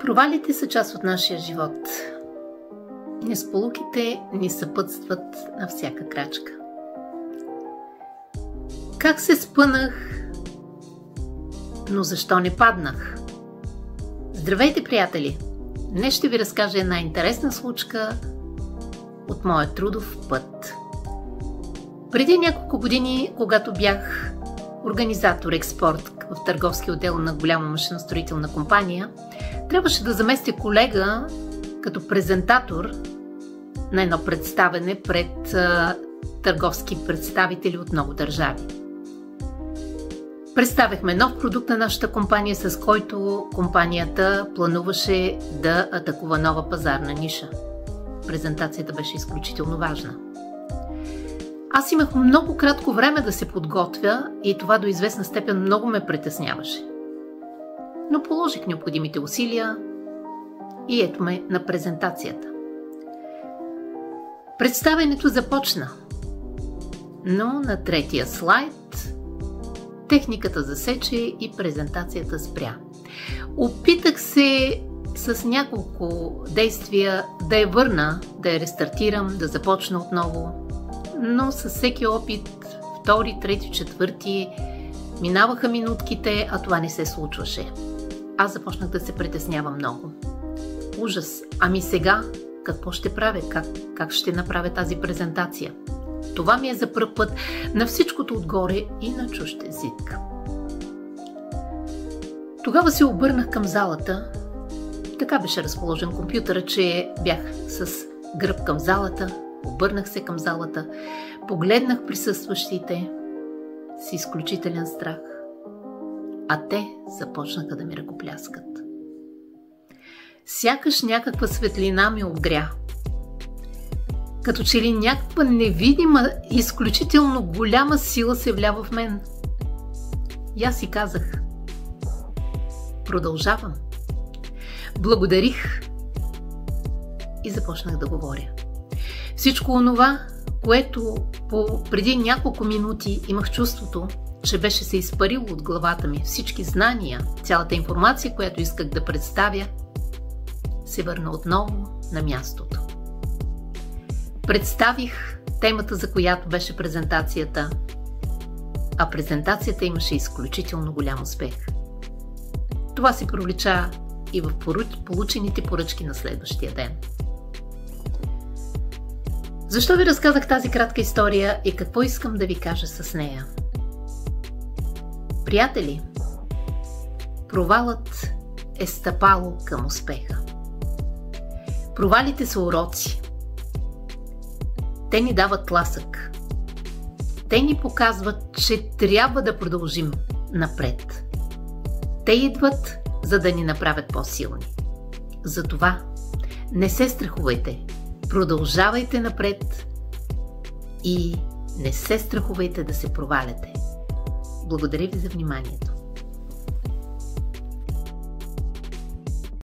Провалите са част от нашия живот. Несполуките ни съпътстват на всяка крачка. Как се спънах, но защо не паднах? Здравейте, приятели! Днес ще ви разкажа една интересна случка от моя трудов път. Преди няколко години, когато бях организатор експорт в търговски отдел на голяма машиностроителна компания, трябваше да заместя колега като презентатор на едно представене пред търговски представители от много държави. Представяхме нов продукт на нашата компания, с който компанията плануваше да атакува нова пазарна ниша. Презентацията беше изключително важна. Аз имах много кратко време да се подготвя и това до известна степен много ме притесняваше. Но положих необходимите усилия и ето ме на презентацията. Представянето започна, но на третия слайд техниката засече и презентацията спря. Опитах се с няколко действия да я върна, да я рестартирам, да започна отново, но със всеки опит, втори, трети, четвърти, минаваха минутките, а това не се случваше. Аз започнах да се притеснявам много. Ужас! Ами сега какво ще правя? Как ще направя тази презентация? Това ми е за пръв път, на всичкото отгоре и на чужд език. Тогава се обърнах към залата. Така беше разположен компютъра, че бях с гръб към залата. Обърнах се към залата, погледнах присъстващите с изключителен страх, а те започнаха да ми ръкопляскат. Сякаш някаква светлина ми огря. Като че ли някаква невидима, изключително голяма сила се влява в мен. И аз си казах: продължавам. Благодарих и започнах да говоря. Всичко онова, което преди няколко минути имах чувството, че беше се изпарило от главата ми, всички знания, цялата информация, която исках да представя, се върна отново на мястото. Представих темата, за която беше презентацията, а презентацията имаше изключително голям успех. Това се пролича и в получените поръчки на следващия ден. Защо ви разказах тази кратка история и какво искам да ви кажа с нея? Приятели, провалът е стъпало към успеха. Провалите са уроци. Те ни дават тласък. Те ни показват, че трябва да продължим напред. Те идват, за да ни направят по-силни. Затова не се страхувайте. Продължавайте напред и не се страхувайте да се проваляте. Благодаря ви за вниманието.